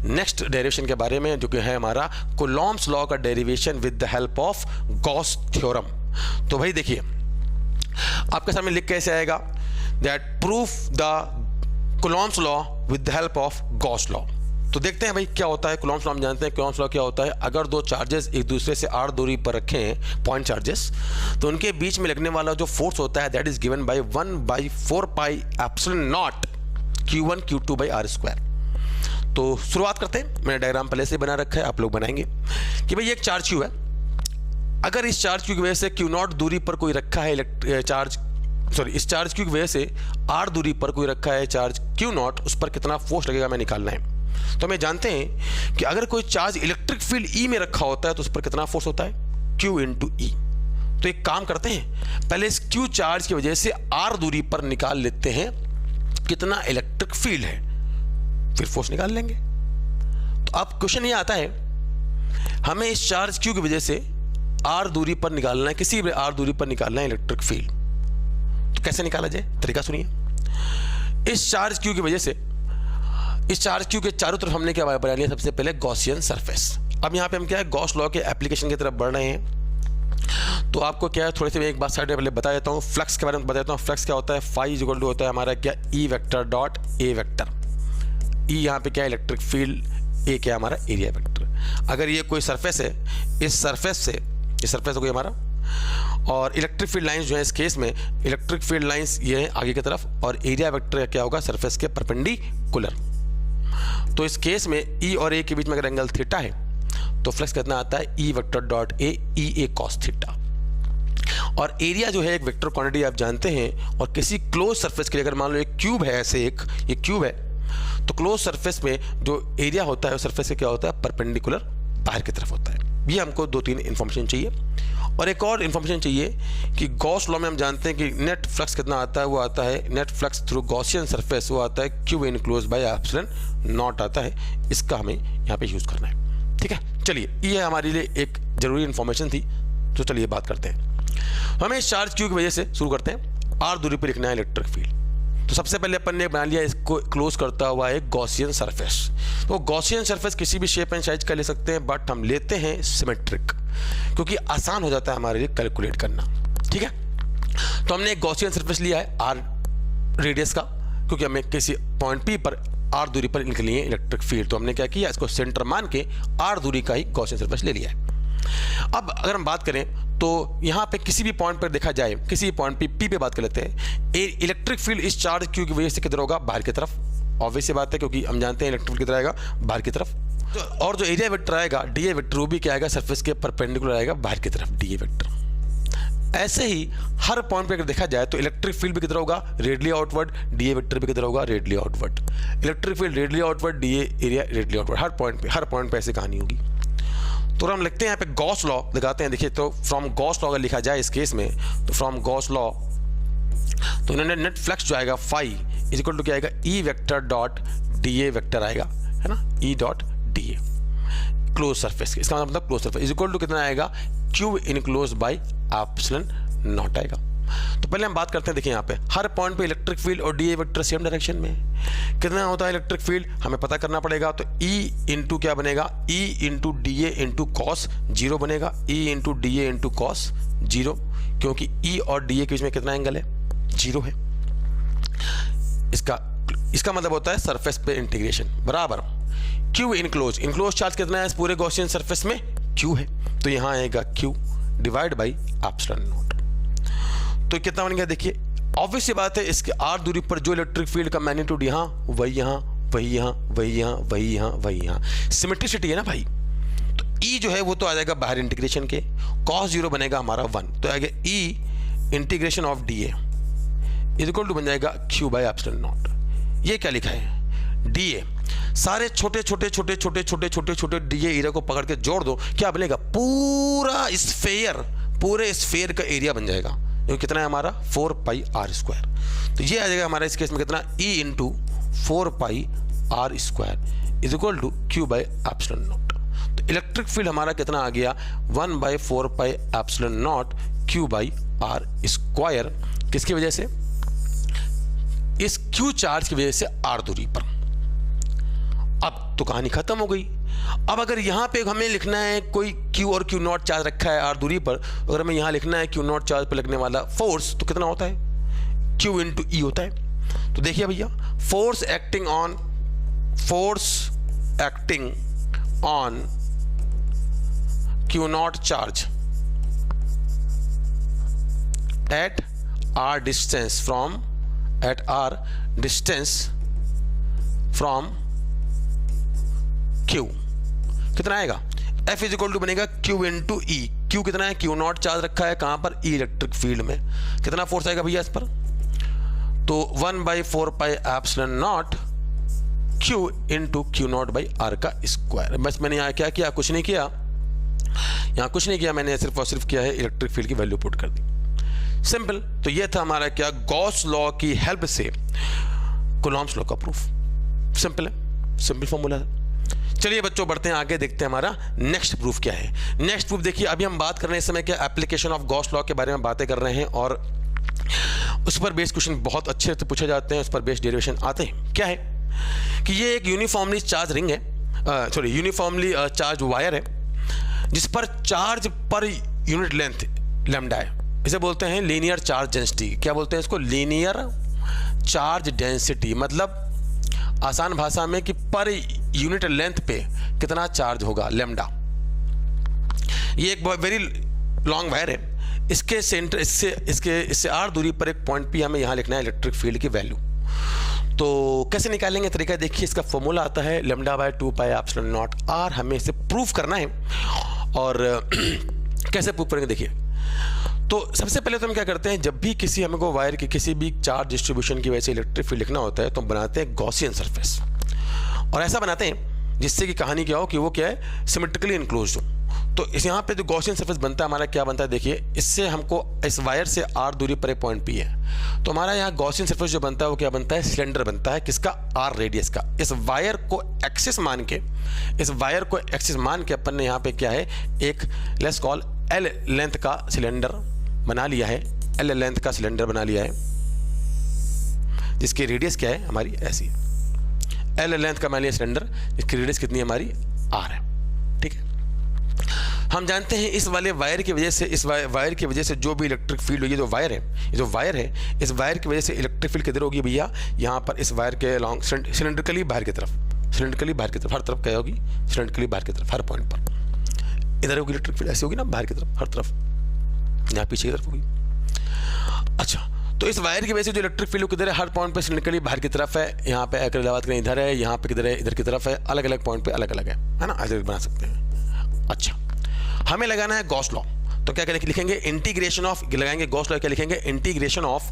Next derivation के बारे में, जो कि है हमारा कूलॉम्स लॉ का derivation with the help of Gauss theorem. तो भाई देखिए आपके सामने लिख कैसे आएगा, that proof the Coulomb's law with the help of Gauss law. तो देखते हैं भाई क्या होता है कूलॉम्स लॉ। हम जानते हैं कूलॉम्स लॉ क्या होता है, अगर दो चार्जेस एक दूसरे से r दूरी पर रखें, पॉइंट चार्जेस, तो उनके बीच में लगने वाला जो फोर्स होता है that is given by 1/4 pi epsilon not q1 q2 by r square. तो शुरुआत करते हैं, मैंने डायग्राम पहले से बना रखा है, आप लोग बनाएंगे कि भाई एक चार्ज q है, अगर इस चार्ज q की वजह से q0 दूरी पर कोई रखा है इस चार्ज q की वजह से r दूरी पर कोई रखा है चार्ज q0, उस पर कितना फोर्स लगेगा मैं निकालना है। तो हमें जानते हैं कि अगर कोई चार्ज इलेक्ट्रिक फील्ड E में रखा होता है तो उस पर कितना फोर्स होता है, Q इंटू E। तो एक काम करते हैं, पहले इस Q चार्ज की वजह से R दूरी पर निकाल लेते हैं कितना इलेक्ट्रिक फील्ड है, फिर फोर्स निकाल लेंगे। तो अब क्वेश्चन ये आता है, हमें इस चार्ज Q की वजह से R दूरी पर निकालना है, किसी भी R दूरी पर निकालना है इलेक्ट्रिक फील्ड। तो कैसे निकाला जाए, तरीका सुनिए। इस चार्ज Q की वजह से इस चार्ज Q के चारों तरफ हमने क्या बना लिया, सबसे पहले गॉसियन सरफेस। अब यहाँ पे हम क्या है, गॉस लॉ के एप्लीकेशन की तरफ बढ़ रहे हैं। तो आपको क्या है, थोड़ी सी मैं एक बात साइड में पहले बता देता हूँ, फ्लक्स के बारे में बता देता हूँ। फ्लक्स क्या होता है, फाई इक्वल टू होता है हमारा क्या, E vector dot A vector. E यहाँ पे क्या है इलेक्ट्रिक फील्ड, A क्या हमारा एरिया वेक्टर। अगर ये कोई सरफेस है, इस सरफेस कोई हमारा, और इलेक्ट्रिक फील्ड लाइंस जो है इस केस में इलेक्ट्रिक फील्ड लाइंस ये है आगे की तरफ, और एरिया वेक्टर क्या होगा, सरफेस के परपेंडिकुलर। तो इस केस में E और A के बीच में अगर एंगल थीटा है तो फ्लक्स कितना आता है, E vector dot A EA cos theta. और एरिया जो है एक वेक्टर क्वांटिटी आप जानते हैं, और किसी क्लोज सरफेस के लिए अगर मान लो एक क्यूब है, ऐसे ये क्यूब है, तो क्लोज सरफेस में जो एरिया होता है सरफेस से क्या होता है, परपेंडिकुलर बाहर की तरफ होता है। ये हमको 2-3 इन्फॉर्मेशन चाहिए। और एक और इन्फॉर्मेशन चाहिए कि गॉस लॉ में हम जानते हैं कि नेट फ्लक्स कितना आता है, वो आता है net flux through Gaussian surface, वो आता है Q enclose by epsilon not आता है। इसका हमें यहाँ पे यूज़ करना है, ठीक है। चलिए ये हमारे लिए एक जरूरी इन्फॉर्मेशन थी, तो चलिए बात करते हैं। हमें इस चार्ज Q की वजह से शुरू करते हैं, R दूरी पर लिखना है इलेक्ट्रिक फील्ड। तो सबसे पहले अपन ने बना लिया इसको क्लोज करता हुआ एक गॉसियन सरफेस। तो गॉसियन सरफेस किसी भी शेप एंड साइज का ले सकते हैं, बट हम लेते हैं सिमेट्रिक, क्योंकि आसान हो जाता है हमारे लिए कैलकुलेट करना, ठीक है। तो हमने एक गॉसियन सरफेस लिया है R रेडियस का, क्योंकि हमें किसी पॉइंट P पर R दूरी पर निकली है इलेक्ट्रिक फील्ड। तो हमने क्या किया, इसको सेंटर मान के R दूरी का ही गॉसियन सरफेस ले लिया है। अब अगर हम बात करें तो यहाँ पे किसी भी पॉइंट पर देखा जाए, किसी भी पॉइंट P पे बात कर लेते हैं, इलेक्ट्रिक फील्ड इस चार्ज Q की वजह से किधर होगा, बाहर की तरफ। ऑब्वियस सी बात है, क्योंकि हम जानते हैं इलेक्ट्रिक फील्ड किधर आएगा, बाहर की तरफ। तो और जो एरिया वेक्टर आएगा DA वेक्टर, वो भी क्या आएगा, सरफेस के परपेंडिकुलर आएगा, बाहर की तरफ DA वेक्टर। ऐसे ही हर पॉइंट पे अगर देखा जाए तो इलेक्ट्रिक फील्ड भी किधर होगा, रेडियली आउटवर्ड, DA वेक्टर भी किधर होगा, radially outward. Electric field radially outward, DA area radially outward, हर पॉइंट पे ऐसी कहानी होगी। तो हम लिखते हैं यहाँ पे गॉस लॉ दिखाते हैं। देखिए, तो फ्रॉम गॉस लॉ अगर लिखा जाए इस केस में, तो फ्रॉम गॉस लॉ तो इन्होंने नेट फ्लक्स जो आएगा फाई इज इक्वल टू क्या आएगा, E vector dot DA vector आएगा, है ना, E डॉट DA क्लोज सरफेस। इसका मतलब close surface is equal to कितना आएगा, Q enclose by epsilon naught आएगा। तो पहले हम बात करते हैं, देखिए यहाँ पे हर पॉइंट पे इलेक्ट्रिक फील्ड और DA वेक्टर सेम डायरेक्शन में कितना होता है इलेक्ट्रिक फील्ड, हमें पता करना पड़ेगा। तो E इंटू क्या बनेगा, E into DA into cos 0 बनेगा, E into DA into cos 0, क्योंकि E और DA के बीच में कितना एंगल है, 0 है। इसका मतलब होता है सरफेस पे इंटीग्रेशन बराबर Q इनक्लोज चार्ज कितना है इस पूरे गॉसियन सरफेस में, Q है, तो यहाँ आएगा Q divide by epsilon naught. तो कितना बन गया, देखिए ऑब्वियस सी बात है, इसके R दूरी पर जो इलेक्ट्रिक फील्ड का मैग्नीट्यूड यहाँ, वही यहाँ, वही यहाँ, वही यहाँ, वही यहाँ, वही यहाँ, सिमेट्रिसिटी है ना भाई। तो E जो है वो तो आ जाएगा बाहर इंटीग्रेशन के, cos 0 बनेगा हमारा 1, तो आएगा E integration of DA is equal to बन जाएगा Q बाई एप्सिलॉन नॉट। ये क्या लिखा है, DA सारे छोटे छोटे छोटे छोटे छोटे छोटे छोटे DA एरिया को पकड़ के जोड़ दो, क्या बनेगा, पूरा स्फेयर, पूरे स्फेयर का एरिया बन जाएगा, जो कितना है हमारा 4 पाई R स्क्वायर। तो ये आ जाएगा हमारा इस केस में कितना, E into 4 pi R square is equal to Q by epsilon naught. तो इलेक्ट्रिक फील्ड हमारा कितना आ गया, 1/4 pi epsilon naught Q by R square. किसकी वजह से, इस Q चार्ज की वजह से R दूरी पर। अब तो कहानी खत्म हो गई। अब अगर यहाँ पे हमें लिखना है कोई Q और Q नॉट चार्ज रखा है R दूरी पर, अगर हमें यहाँ लिखना है Q नॉट चार्ज पर लगने वाला फोर्स, तो कितना होता है? Q इंटू E होता है। तो देखिए भैया, force acting on Q not charge at R distance from Q कितना आएगा? F इज इक्वल टू बनेगा Q इंटू E। Q कितना है? Q नॉट चार्ज रखा है कहां पर? E इलेक्ट्रिक फील्ड में। कितना फोर्स आएगा भैया इस पर? तो 1/4πε0 Q into Q not by R का स्क्वायर। बस मैंने यहाँ क्या किया? कुछ नहीं किया, यहाँ कुछ नहीं किया, मैंने सिर्फ और सिर्फ किया है इलेक्ट्रिक फील्ड की वैल्यू पुट कर दी। सिंपल। तो ये था हमारा क्या, गॉस लॉ की हेल्प से कूलॉम्स लॉ का प्रूफ। सिंपल है, सिंपल फॉर्मूला है। चलिए बच्चों बढ़ते हैं आगे, देखते हैं हमारा नेक्स्ट प्रूफ क्या है। नेक्स्ट प्रूफ देखिए, अभी हम बात कर रहे हैं इस समय क्या, एप्लीकेशन ऑफ गॉस लॉ के बारे में बातें कर रहे हैं, और उस पर बेस्ड क्वेश्चन बहुत अच्छे से पूछे जाते हैं, उस पर बेस्ड डेरिवेशन आते हैं। क्या है कि ये एक यूनिफॉर्मली चार्ज रिंग है, यूनिफॉर्मली चार्ज वायर है, जिस पर charge per unit length lambda है। इसे बोलते हैं लीनियर चार्ज डेंसिटी। क्या बोलते हैं इसको? Linear charge density. मतलब आसान भाषा में कि पर यूनिट लेंथ पे कितना चार्ज होगा, लैम्डा। ये एक वेरी लॉन्ग वायर है, इसके सेंटर इससे R दूरी पर एक पॉइंट पे हमें यहाँ लिखना है इलेक्ट्रिक फील्ड की वैल्यू। तो कैसे निकालेंगे? तरीका देखिए, इसका फॉर्मूला आता है λ/2πε0R। हमें इसे प्रूफ करना है, और कैसे प्रूफ करेंगे देखिए। तो सबसे पहले तो हम क्या करते हैं, जब भी किसी हमें को वायर की किसी भी चार्ज डिस्ट्रीब्यूशन की वजह से इलेक्ट्रिक फील्ड लिखना होता है, तो बनाते हैं गॉसियन सरफेस, और ऐसा बनाते हैं जिससे कि कहानी क्या हो कि वो क्या है, सिमेट्रिकली इनक्लोज्ड हो। तो इस यहाँ पे जो गॉसियन सरफेस बनता है हमारा, क्या बनता है देखिए, इससे हमको इस वायर से R दूरी पर एक पॉइंट P है, तो हमारा यहाँ गॉसियन सरफेस जो बनता है वो क्या बनता है, सिलेंडर बनता है। किसका? R रेडियस का। इस वायर को एक्सिस मान के अपन ने यहाँ पे क्या है, एक लेट्स कॉल L लेंथ का सिलेंडर बना लिया है, L लेंथ का सिलेंडर बना लिया है, जिसकी रेडियस क्या है हमारी, ऐसी L लेंथ का मान लिया सिलेंडर, जिसकी रेडियस कितनी है हमारी, R है। ठीक है, हम जानते हैं इस वाले वायर की वजह से, इस वायर की वजह से जो भी इलेक्ट्रिक फील्ड होगी, जो वायर है, इस वायर की वजह से इलेक्ट्रिक फील्ड किधर होगी भैया, यहाँ पर इस वायर के अलॉन्ग सिलेंड्रिकली बाहर की तरफ, हर तरफ क्या होगी, सिलेंड्रिकली बाहर की तरफ, हर पॉइंट पर इधर होगी इलेक्ट्रिक फील्ड, ऐसी होगी ना, बाहर की तरफ, हर तरफ, यहाँ पीछे की तरफ होगी। अच्छा, तो इस वायर की वजह से जो इलेक्ट्रिक फील्ड किधर है, हर पॉइंट पे सिलेंड्रिकली बाहर की तरफ है। यहाँ पे अगर बात करें इधर है, यहाँ पे किधर है, इधर की तरफ है, अलग अलग पॉइंट पे अलग अलग है ना, ऐसे बना सकते हैं। अच्छा, हमें लगाना है गॉस लॉ, तो क्या लिखेंगे, इंटीग्रेशन ऑफ, लगाएंगे गॉस लॉ, क्या लिखेंगे, इंटीग्रेशन ऑफ,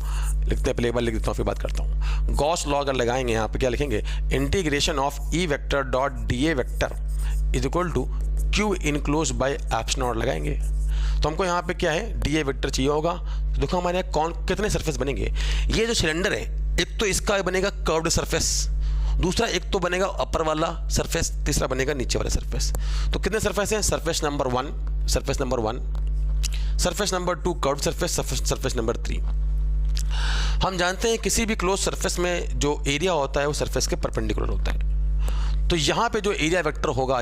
लिखते हैं पहले एक बार लिख देता हूँ फिर बात करता हूँ। गॉस लॉ अगर लगाएंगे यहाँ पे क्या लिखेंगे, integration of E vector dot DA vector is equal to Q enclose by epsilon लगाएंगे। तो हमको यहाँ पे क्या है, DA वेक्टर चाहिए होगा। तो देखो हमारे यहाँ कौन कितने सरफेस बनेंगे, ये जो सिलेंडर है, एक तो इसका बनेगा कर्व्ड सरफेस, दूसरा एक तो बनेगा अपर वाला सरफेस, तीसरा बनेगा नीचे वाला सरफेस। तो कितने सरफेस हैं, surface number 1, surface number 2 curved surface, surface number 3। हम जानते हैं किसी भी क्लोज सरफेस में जो एरिया होता है वो सरफेस के परपेंडिकुलर होता है। तो यहाँ पे जो एरिया वेक्टर होगा,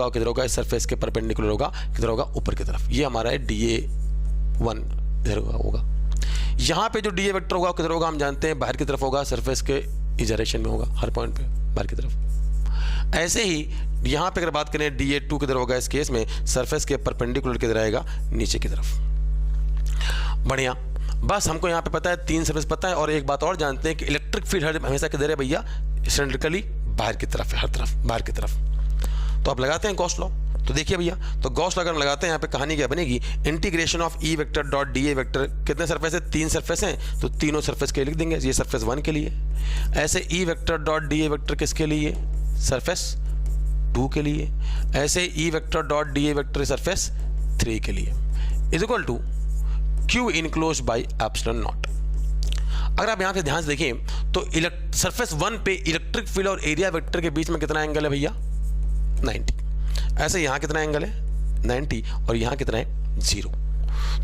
वो किधर होगा, इस सरफेस के परपेंडिकुलर होगा, किधर होगा, ऊपर की तरफ। ये हमारा है DA1 इधर होगा। यहाँ पे जो DA वेक्टर होगा किधर होगा, हम जानते हैं बाहर की तरफ होगा, सरफेस के इस डायरेक्शन में होगा, हर पॉइंट पे बाहर की तरफ। ऐसे ही यहाँ पे अगर बात करें DA2 किधर होगा, इस केस में सरफेस के परपेंडिकुलर किधर आएगा, नीचे की तरफ। बढ़िया, बस हमको यहाँ पे पता है 3 सरफेस पता है, और एक बात और जानते हैं कि इलेक्ट्रिक फील्ड हमेशा किधर है भैया, सिलेंड्रिकली बाहर की तरफ है, हर तरफ बाहर की तरफ। तो अब लगाते हैं गॉस लॉ। तो देखिए भैया, तो गॉस लॉ अगर लगाते हैं यहाँ पे कहानी क्या बनेगी, integration of E vector dot DA vector, कितने सरफेस है, 3 सरफेस हैं, तो तीनों सरफेस के लिख देंगे। ये सरफेस 1 के लिए, ऐसे E vector dot DA vector किसके लिए, सरफेस 2 के लिए, ऐसे E vector dot DA vector surface 3 के लिए, is equal to Q enclose by epsilon naught. अगर आप यहाँ से ध्यान से देखें तो सरफेस 1 पे इलेक्ट्रिक फील्ड और एरिया वेक्टर के बीच में कितना एंगल है भैया, 90। ऐसे यहाँ कितना एंगल है, 90, और यहाँ कितना है, 0।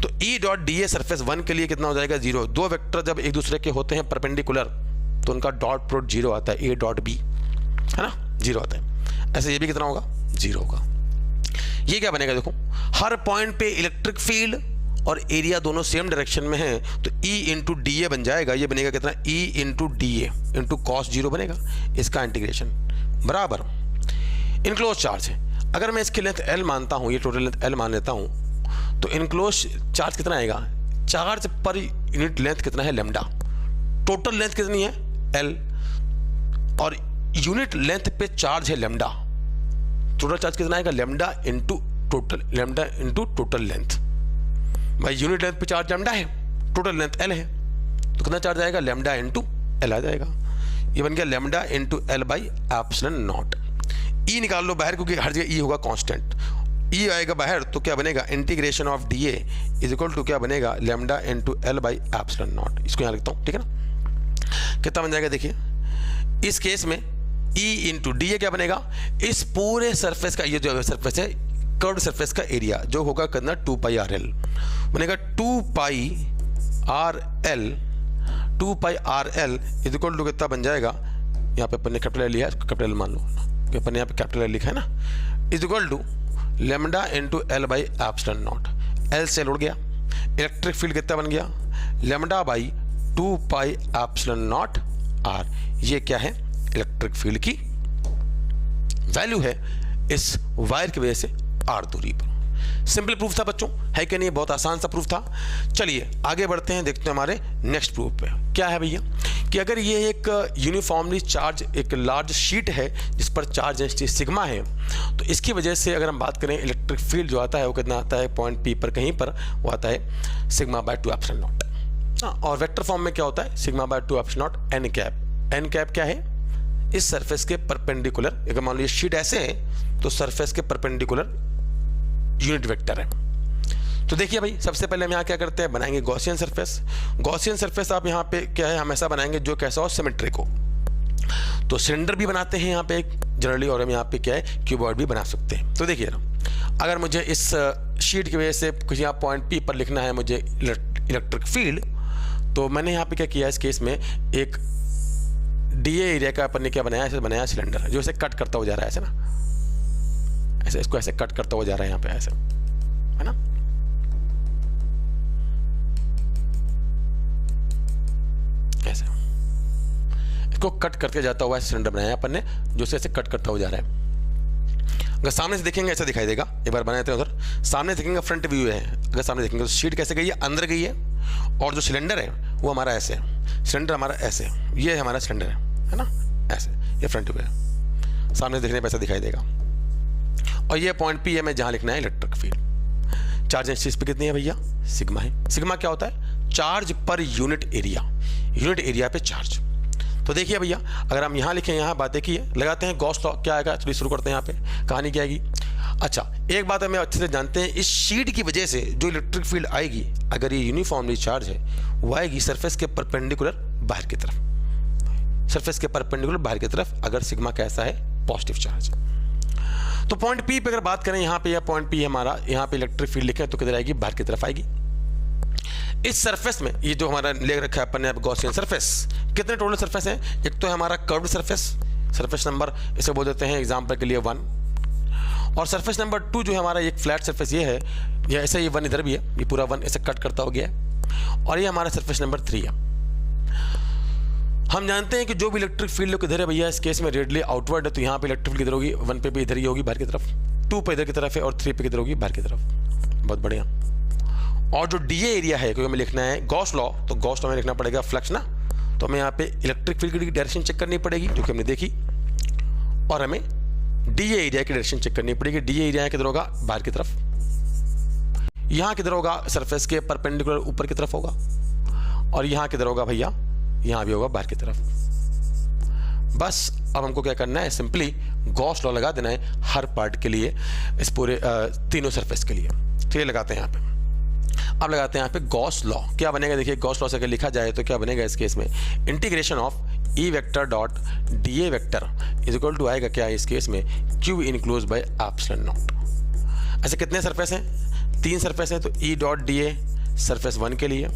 तो E डॉट DA सरफेस 1 के लिए कितना हो जाएगा, 0। दो वेक्टर जब एक दूसरे के होते हैं परपेंडिकुलर तो उनका डॉट प्रोडक्ट 0 आता है, A डॉट B, है ना। 0 आता है। ऐसे ये भी कितना होगा, 0 होगा। ये क्या बनेगा, देखो हर पॉइंट पे इलेक्ट्रिक फील्ड और एरिया दोनों सेम डायरेक्शन में है, तो E इंटू डी ए बन जाएगा। ये बनेगा कितना, E into D A into cos 0 बनेगा, इसका इंटीग्रेशन बराबर इनक्लोज चार्ज है। अगर मैं इसकी लेंथ L मानता हूँ, ये टोटल लेंथ L मान लेता हूँ, तो इनक्लोज चार्ज कितना आएगा, चार्ज पर यूनिट लेंथ कितना है, लैम्डा। टोटल लेंथ कितनी है, L, और यूनिट लेंथ पे चार्ज है लैम्डा। टोटल चार्ज कितना आएगा, लैम्डा इंटू टोटल लेंथ। भाई यूनिट लेंथ पे चार्ज लैम्डा है, टोटल लेंथ L है, तो कितना चार्ज आएगा, लैम्डा इंटू L आ जाएगा। ये बन गया lambda into L by epsilon naught. E निकाल लो बाहर, क्योंकि हर जगह E होगा कांस्टेंट। E आएगा बाहर तो क्या बनेगा, integration of D A is equal to क्या बनेगा, lambda into L by epsilon naught. इसको यहाँ लिखता हूँ, ठीक है ना। कितना बन जाएगा, देखिए इस केस में E इंटू डी ए क्या बनेगा, इस पूरे सरफेस का, ये जो सरफेस है कर्व्ड सरफेस का एरिया जो होगा कितना, 2 पाई आर एल बनेगा। 2 pi R L is equal to कितना बन जाएगा, यहाँ पे अपन ने कैपिटल एल लिया है, कैपिटल एल मान लो कि अपन ने यहाँ पे कैपिटल एल लिखा है ना, is equal to lambda into L by epsilon naught. L से उड़ गया, इलेक्ट्रिक फील्ड कितना बन गया, lambda by 2 pi epsilon naught R। ये क्या है, इलेक्ट्रिक फील्ड की वैल्यू है इस वायर की वजह से R दूरी पर। सिंपल प्रूफ था बच्चों, है कि नहीं, बहुत आसान सा प्रूफ था। चलिए आगे बढ़ते हैं, देखते हैं हमारे नेक्स्ट प्रूफ पे क्या है भैया, कि अगर ये एक यूनिफॉर्मली चार्ज एक लार्ज शीट है जिस पर चार्ज डेंसिटी सिग्मा है, तो इसकी वजह से अगर हम बात करें इलेक्ट्रिक फील्ड जो आता है वो कितना आता है, पॉइंट P पर कहीं पर वो आता है सिग्मा बाय 2 एप्सिलॉन नॉट। और वेक्टर फॉर्म में क्या होता है, sigma by 2 epsilon naught N cap. N cap क्या है, इस सरफेस के परपेंडिकुलर, अगर मान लो ये शीट ऐसे है तो सरफेस के परपेंडिकुलर यूनिट वेक्टर है। तो देखिए भाई, सबसे पहले हम यहाँ क्या करते हैं, बनाएंगे गॉसियन सरफेस। गॉसियन सरफेस आप यहाँ पे क्या है, हम ऐसा बनाएंगे जो कैसा हो, सिमेट्रिक हो। तो सिलेंडर भी बनाते हैं यहाँ पे जनरली, और हम यहाँ पे क्या है, क्यूबॉइड भी बना सकते हैं। तो देखिए ना, अगर मुझे इस शीट की वजह से कुछ यहाँ पॉइंट P पर लिखना है मुझे इलेक्ट्रिक फील्ड, तो मैंने यहाँ पे क्या किया, इस केस में एक DA एरिया का अपन ने क्या बनाया, ऐसे बनाया सिलेंडर जो इसे कट करता हुआ जा रहा है, ऐसे ना, ऐसे इसको ऐसे कट करता हुआ जा रहा है यहाँ पे, ऐसे है ना। ऐसे इसको कट करके जाता हुआ सिलेंडर बनाया अपन ने, जो से ऐसे कट करता हुआ जा रहा है। अगर सामने से देखेंगे ऐसा दिखाई देगा, एक बार बनाते हैं उधर, सामने देखेंगे फ्रंट व्यू है, अगर सामने देखेंगे तो शीट कैसे गई है, अंदर गई है, और जो सिलेंडर है वो हमारा ऐसे है, सिलेंडर हमारा ऐसे है, ये हमारा सिलेंडर है ना, ऐसे, ये फ्रंट व्यू है, सामने देखने पर ऐसा दिखाई देगा। और ये पॉइंट P है, मैं जहाँ लिखना है इलेक्ट्रिक फील्ड। चार्ज डेंसिटी पे कितनी है भैया, सिग्मा है। सिग्मा क्या होता है, charge per unit area, unit area पे चार्ज। तो देखिए भैया, अगर हम यहाँ लिखें, यहाँ बात देखिए, लगाते हैं गॉस लॉ, क्या आएगा, चलिए शुरू करते हैं। यहाँ पे कहानी क्या आएगी, अच्छा एक बात हमें अच्छे से जानते हैं, इस शीट की वजह से जो इलेक्ट्रिक फील्ड आएगी, अगर ये यूनिफॉर्मली चार्ज है, वो आएगी सरफेस के परपेंडिकुलर बाहर की तरफ, सरफेस के परपेंडिकुलर बाहर की तरफ, अगर सिग्मा कैसा है, पॉजिटिव चार्ज। तो पॉइंट P पे अगर बात करें, यहाँ पे यह पॉइंट P है हमारा, यहाँ पे इलेक्ट्रिक फील्ड लिखें तो किधर आएगी, बाहर की तरफ आएगी। इस सरफेस में ये जो हमारा ले रखा है अपन ने गॉसियन सरफेस, कितने टोटल सरफेस हैं, एक तो है हमारा कर्व्ड सरफेस, सरफेस नंबर इसे बोल देते हैं एग्जांपल के लिए 1, और सरफेस नंबर 2 जो है हमारा एक फ्लैट सरफेस ये है, या ऐसे ये 1 इधर भी है, ये पूरा 1 ऐसे कट करता हो गया है, और ये हमारा सरफेस नंबर 3 है। हम जानते हैं कि जो भी इलेक्ट्रिक फील्ड किधर है भैया, इस केस में रेडियली आउटवर्ड है, तो यहाँ पे इलेक्ट्रिक फील्ड किधर होगी, 1 पे भी इधर ही होगी बाहर की तरफ, 2 पे इधर की तरफ है, और 3 पे किधर होगी, बाहर की तरफ। बहुत बढ़िया। और जो DA एरिया है, क्योंकि हमें लिखना है गॉस लॉ, तो गॉस लॉ में लिखना पड़ेगा फ्लक्स ना, तो हमें यहाँ पे इलेक्ट्रिक फील्ड की डायरेक्शन चेक करनी पड़ेगी, जो कि हमने देखी, और हमें DA एरिया की डायरेक्शन चेक करनी पड़ेगी। DA एरिया किधर होगा, बाहर की तरफ, यहाँ किधर होगा, सरफेस के परपेंडिकुलर ऊपर की तरफ होगा, और यहाँ किधर होगा भैया, यहाँ भी होगा बाहर की तरफ। बस अब हमको क्या करना है, सिंपली गॉस लॉ लगा देना है हर पार्ट के लिए, इस पूरे तीनों सरफेस के लिए। तो ये लगाते हैं यहाँ पे, अब लगाते हैं यहाँ पे गॉस लॉ। क्या बनेगा, देखिए गॉस लॉ से अगर लिखा जाए तो क्या बनेगा इस केस में, integration of E vector dot DA vector is equal to आएगा क्या इस केस में, Q enclose by epsilon naught. ऐसे कितने सरफेस हैं, 3 सरफेस हैं, तो E डॉट DA सरफेस 1 के लिए,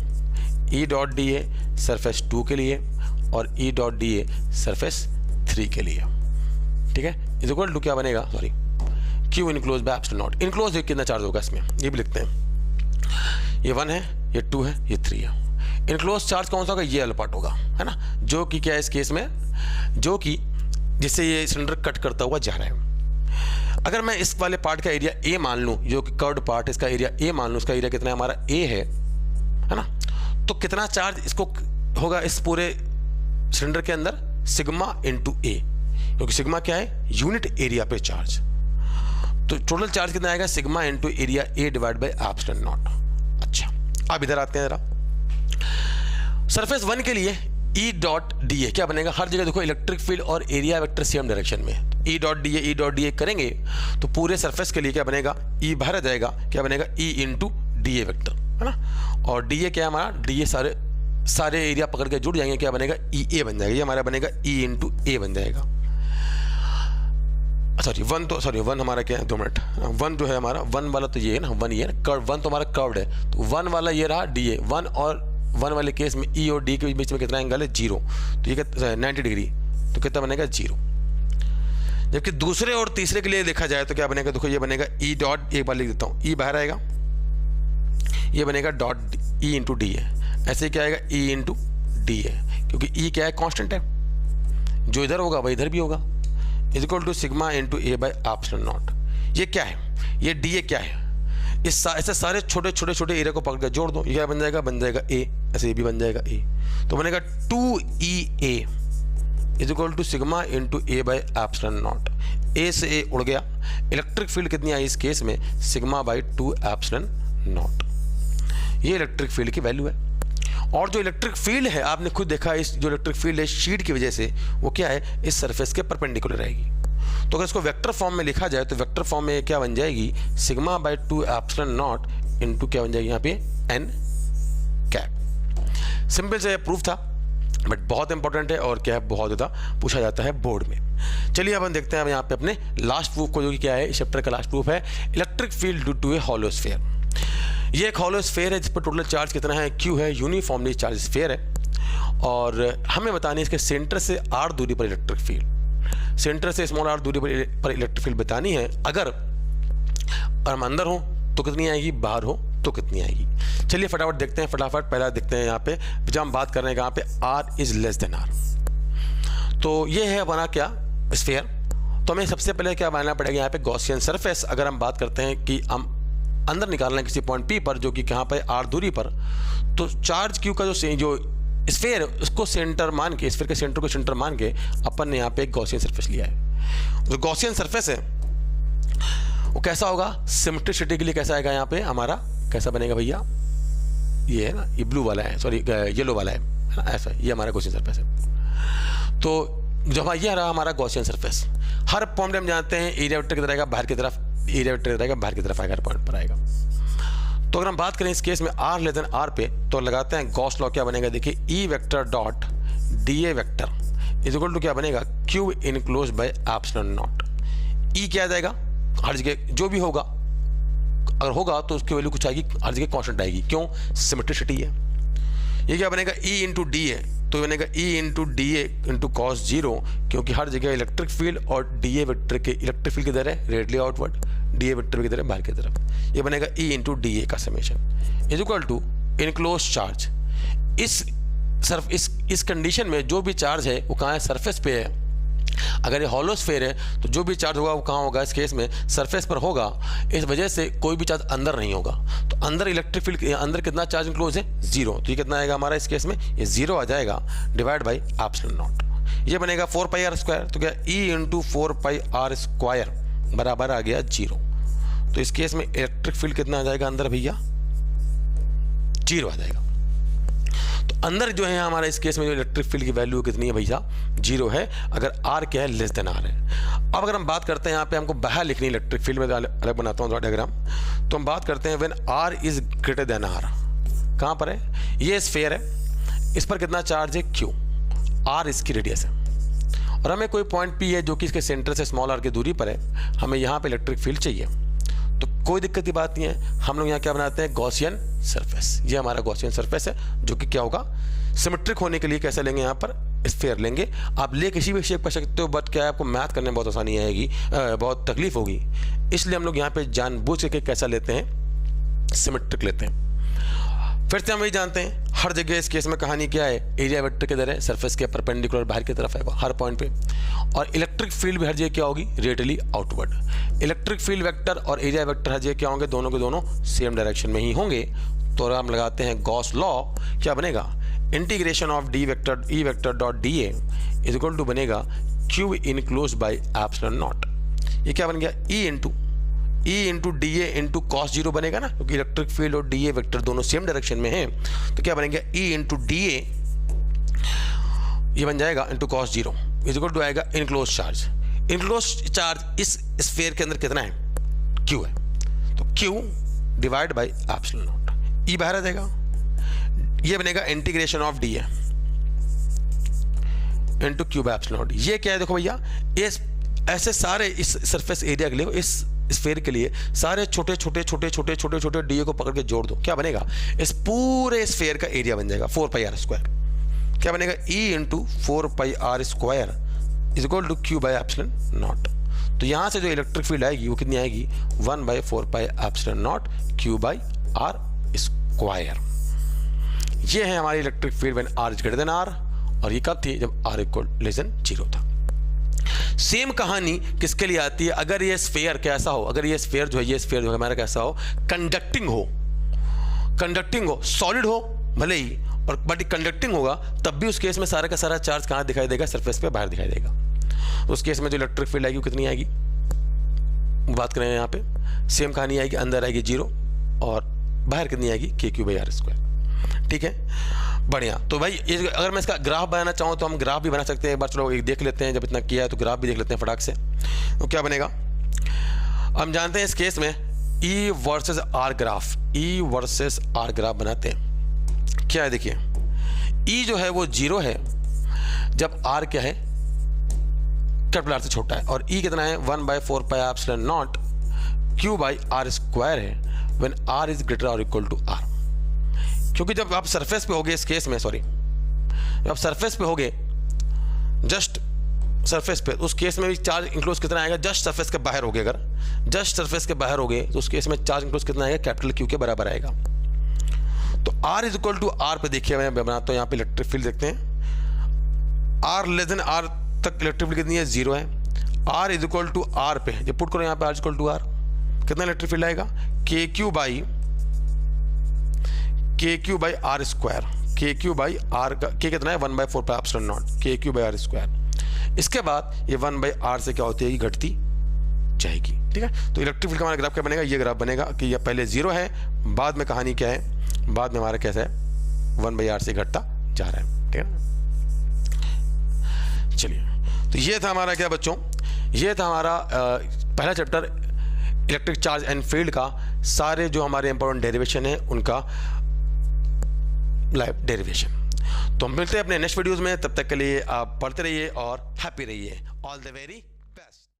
E डॉट DA सरफेस 2 के लिए, और E डॉट DA सरफेस 3 के लिए। ठीक है, इज इक्वल टू क्या बनेगा, sorry, Q enclose by epsilon not. Enclose कितना चार्ज होगा इसमें, ये भी लिखते हैं, ये 1 है, ये 2 है, ये 3 है। इनक्लोज चार्ज कौन सा होगा, ये वाला पार्ट होगा, है ना, जो कि क्या है इस केस में, जो कि जिससे ये सिलेंडर कट करता हुआ जा रहा है। अगर मैं इस वाले पार्ट का एरिया ए मान लूँ, जो कि कर्व्ड पार्ट है इसका एरिया ए मान लूँ, इसका एरिया कितना है हमारा ए है ना, तो कितना चार्ज इसको होगा इस पूरे सिलेंडर के अंदर, सिग्मा इंटू ए, क्योंकि सिग्मा क्या है, यूनिट एरिया पे चार्ज। तो टोटल चार्ज कितना आएगा, sigma into area A divide by epsilon not. अच्छा, अब इधर आते हैं जरा, सरफेस 1 के लिए E डॉट डी ए क्या बनेगा, हर जगह देखो इलेक्ट्रिक फील्ड और एरिया वेक्टर सेम डायरेक्शन में, E डॉट डी ए करेंगे तो पूरे सरफेस के लिए क्या बनेगा, E बाहर आ जाएगा, क्या बनेगा, E into D A vector, है ना, और डी ए क्या है हमारा, डी ए सारे एरिया पकड़ के जुड़ जाएंगे, क्या बनेगा, ई ए बन जाएगा, ये हमारा बनेगा E इंटू ए बन जाएगा। सॉरी 1 तो, सॉरी 1 हमारा क्या है, 2 मिनट, 1 जो है हमारा 1 वाला तो ये है ना, 1 ये है, कर्व 1 तो हमारा कर्व्ड है, तो 1 वाला ये रहा डी ए, 1 और 1 वाले केस में E और D के बीच में कितना एंगल है, 0, तो ये 90 डिग्री, तो कितना बनेगा, 0। जबकि दूसरे और तीसरे के लिए देखा जाए तो क्या बनेगा, देखो ये बनेगा E डॉट, एक बार लिख देता हूँ, E बाहर आएगा, ये बनेगा डॉट E इंटू डी है, ऐसे क्या आएगा, E इंटू डी है, क्योंकि E क्या है, कांस्टेंट है, जो इधर होगा वही इधर भी होगा, is equal to sigma into A by epsilon not. ये क्या है, ये डी ए क्या है, इस ऐसे सारे छोटे छोटे छोटे एरिया को पकड़ कर जोड़ दो, ये क्या बन जाएगा ए, ऐसे ये भी बन जाएगा ए, तो बनेगा 2EA is equal to sigma into A by epsilon not. A से ए उड़ गया, इलेक्ट्रिक फील्ड कितनी आई इस केस में, सिग्मा बाई 2 एप्सिलॉन नॉट। ये इलेक्ट्रिक फील्ड की वैल्यू है, और जो इलेक्ट्रिक फील्ड है आपने खुद देखा, इस जो इलेक्ट्रिक फील्ड है शीट की वजह से वो क्या है, इस सरफेस के परपेंडिकुलर रहेगी। तो अगर इसको वेक्टर फॉर्म में लिखा जाए तो वेक्टर फॉर्म में क्या बन जाएगी, sigma by 2 epsilon not into क्या बन जाएगी यहाँ पे, एन कैप। सिंपल से प्रूफ था, बट बहुत इंपॉर्टेंट है और क्या है, बहुत ज़्यादा पूछा जाता है बोर्ड में। चलिए अब हम देखते हैं यहाँ पे अपने लास्ट प्रूफ को, जो कि क्या है इस चैप्टर का लास्ट प्रूफ है, electric field due to a hollow sphere. ये एक हॉलो स्फीयर है जिस पर टोटल चार्ज कितना है, Q है, यूनिफॉर्मली चार्ज स्फीयर है, और हमें बतानी है इसके सेंटर से r दूरी पर इलेक्ट्रिक फील्ड, सेंटर से स्मॉल r दूरी पर इलेक्ट्रिक फील्ड बतानी है। अगर हम अंदर हो तो कितनी आएगी, बाहर हो तो कितनी आएगी। चलिए फटाफट देखते हैं, फटाफट पहला देखते हैं यहाँ पे, जब हम बात कर रहे हैं यहाँ पे r is less than r, तो ये है हमारा क्या, स्फीयर। तो हमें सबसे पहले क्या बनाना पड़ेगा यहाँ पे, गॉसियन सरफेस। अगर हम बात करते हैं कि हम अंदर निकालना है किसी पॉइंट P पर, जो कि कहाँ पर r दूरी पर, तो चार्ज Q का जो स्फीयर है उसको सेंटर मान के, स्फीयर के सेंटर को सेंटर मान के अपन ने यहाँ पे एक गॉसियन सरफेस लिया है। जो गॉसियन सरफेस है वो कैसा होगा, सिमेट्रिसिटी के लिए कैसा आएगा, यहाँ पे हमारा कैसा बनेगा भैया, ये है ना, ये ब्लू वाला है, सॉरी येलो वाला है ना, ऐसा ये हमारा गॉसियन सरफेस है। तो जो ये रहा हमारा गॉसियन सरफेस, हर पॉइंट हम जानते हैं एरिया वेक्टर किधर आएगा, बाहर की तरफ, एरिया वेक्टर रहेगा बाहर की तरफ आएगा, हर पॉइंट पर आएगा। तो अगर हम बात करें इस केस में r लेस देन r पे, तो लगाते हैं गॉस लॉ, क्या बनेगा देखिए, E vector dot D A vector is equal to क्या बनेगा, Q enclose by epsilon naught. E क्या आ जाएगा, हर जगह जो भी होगा, अगर होगा तो उसकी वैल्यू कुछ आएगी, हर जगह कांस्टेंट आएगी, क्यों, सिमेट्रिसिटी है। ये क्या बनेगा, E इंटू डी ए, तो बनेगा E into D A into cos 0, क्योंकि हर जगह इलेक्ट्रिक फील्ड और डी ए वेक्टर के, इलेक्ट्रिक फील्ड किधर है, radially outward, D A vector किधर है, बाहर की तरफ। ये बनेगा E इंटू डी ए का summation is equal to enclose charge. इस कंडीशन में जो भी चार्ज है वो कहाँ है, सरफेस पे है। अगर ये हॉलो स्फीयर है तो जो भी चार्ज होगा वो कहाँ होगा, इस केस में सरफेस पर होगा, इस वजह से कोई भी चार्ज अंदर नहीं होगा। तो अंदर इलेक्ट्रिक फील्ड, अंदर कितना चार्ज इनक्लोज है, 0, तो ये कितना आएगा हमारा इस केस में, ये 0 आ जाएगा, डिवाइड बाई एप्सिलॉन नॉट। ये बनेगा 4 पाई r स्क्वायर, तो क्या E into 4 pi r square बराबर आ गया 0। तो इस केस में इलेक्ट्रिक फील्ड कितना आ जाएगा अंदर भैया, 0 आ जाएगा। तो अंदर जो है हमारा इस केस में जो इलेक्ट्रिक फील्ड की वैल्यू कितनी है भैया, 0 है, अगर r क्या है, लेस देन r है। अब अगर हम बात करते हैं यहाँ पे हमको बाहर लिखनी है इलेक्ट्रिक फील्ड में, अलग बनाता हूँ डायग्राम, तो हम बात करते हैं when r is greater then r। कहाँ पर है, ये स्फीयर है, इस पर कितना चार्ज है, Q, r इसकी रेडियस है, और हमें कोई पॉइंट P है जो कि इसके सेंटर से स्मॉल r की दूरी पर है, हमें यहाँ पे इलेक्ट्रिक फील्ड चाहिए। तो कोई दिक्कत की बात नहीं है, हम लोग यहाँ क्या बनाते हैं, गॉसियन सरफेस। ये हमारा गॉसियन सरफेस है, जो कि क्या होगा, सिमेट्रिक होने के लिए कैसे लेंगे यहाँ पर, स्फीयर लेंगे। आप ले किसी भी शेप कर सकते हो, बट क्या है आपको मैथ करने में बहुत आसानी आएगी, बहुत तकलीफ होगी, इसलिए हम लोग यहाँ पे जानबूझ के कैसा लेते हैं, सिमेट्रिक लेते हैं। फिर से हम वही जानते हैं, हर जगह इस केस में कहानी क्या है, एरिया वेक्टर किधर है, सरफेस के परपेंडिकुलर बाहर की तरफ है हर पॉइंट पे, और इलेक्ट्रिक फील्ड भी हर जगह क्या होगी, radially outward. Electric field vector और एरिया वेक्टर हर जगह क्या होंगे, दोनों के दोनों सेम डायरेक्शन में ही होंगे। तो हम लगाते हैं गॉस लॉ, क्या बनेगा, integration of D vector E vector dot D A is equal to बनेगा Q enclose by epsilon not. ये क्या बन गया, E into D A into cos zero बनेगा ना, क्योंकि इलेक्ट्रिक फील्ड और डी ए वेक्टर दोनों सेम डायरेक्शन में हैं, तो क्या बनेगा, ई इंटू डी ए ये बन जाएगा into cos zero is equal to आएगा इनक्लोज चार्ज। इनक्लोज चार्ज इस स्फीयर के अंदर कितना है, क्यू है, तो Q divide by epsilon not, E बाहर आ जाएगा, ये बनेगा integration of D A into Q by epsilon not. ये क्या है, देखो भैया, इस ऐसे सारे इस सरफेस एरिया के लिए, इस स्फीयर के लिए सारे छोटे छोटे छोटे छोटे छोटे छोटे डी ए को पकड़ के जोड़ दो, क्या बनेगा, इस पूरे स्फीयर का एरिया बन जाएगा 4 पाई आर स्क्वायर। क्या बनेगा, E into 4 pi R square is equal to Q by epsilon naught. तो यहाँ से जो इलेक्ट्रिक फील्ड आएगी वो कितनी आएगी, 1/4 pi epsilon naught Q by R square. ये है हमारी electric field when R is greater than R, और ये कब थी, जब आर इक्वल लेस देन 0 था। सेम कहानी किसके लिए आती है, अगर ये स्फीयर कैसा हो, अगर ये स्फीयर जो है, ये स्फीयर जो है हमारा कैसा हो, कंडक्टिंग हो, सॉलिड हो भले ही, और बट कंडक्टिंग होगा, तब भी उस केस में सारा का सारा चार्ज कहाँ दिखाई देगा, सरफेस पे बाहर दिखाई देगा। तो उस केस में जो इलेक्ट्रिक फील्ड आएगी वो कितनी आएगी, बात करें यहाँ पे, सेम कहानी आएगी, अंदर आएगी 0 और बाहर कितनी आएगी, KQ बाई आर स्क्वायर। ठीक है, बढ़िया। तो भाई ये अगर मैं इसका ग्राफ बनाना चाहूँ तो हम ग्राफ भी बना सकते हैं, एक बार चलो एक देख लेते हैं, जब इतना किया है तो ग्राफ भी देख लेते हैं फटाक से। तो क्या बनेगा, हम जानते हैं इस केस में E versus R graph, E versus R graph बनाते हैं। क्या है, देखिए E जो है वो 0 है जब R क्या है, कैपिटल R से छोटा है, और E कितना है, 1/4 pi epsilon naught Q by R square है व्हेन R इज ग्रेटर और इक्वल टू R। क्योंकि जब आप सरफेस पे होगे, इस केस में सॉरी, जब आप सरफेस पे होगे, जस्ट सरफेस पे, उस केस में भी चार्ज इंक्लोज कितना आएगा, जस्ट सरफेस के बाहर होगे, अगर जस्ट सरफेस के बाहर होगे तो उस केस में चार्ज इंक्लोज कितना आएगा, कैपिटल Q के बराबर आएगा। तो R is equal to R पे देखिए, मैं बनाता हूँ यहाँ पे इलेक्ट्रिक फील्ड देखते हैं, R लेस देन R तक इलेक्ट्रिक फील्ड कितनी है, 0 है। R is equal to R पे जब पुट करो यहाँ पे, R is equal to R, कितना इलेक्ट्रिक फील्ड आएगा, KQ by R square, KQ by R का K कितना है, 1/4 pi epsilon naught KQ by R square. इसके बाद ये 1/r से क्या होती है, घटती जाएगी। ठीक है, तो इलेक्ट्रिक फील्ड का हमारा ग्राफ क्या बनेगा, ये ग्राफ बनेगा कि ये पहले 0 है, बाद में कहानी क्या है, बाद में हमारा कैसा है, 1/r से घटता जा रहा है। ठीक है, चलिए, तो ये था हमारा क्या बच्चों, ये था हमारा पहला chapter electric charge and field का, सारे जो हमारे इंपॉर्टेंट डेरिवेशन है उनका लाइव डेरिवेशन। तो हम मिलते हैं अपने नेक्स्ट वीडियोस में, तब तक के लिए आप पढ़ते रहिए और हैप्पी रहिए। All the very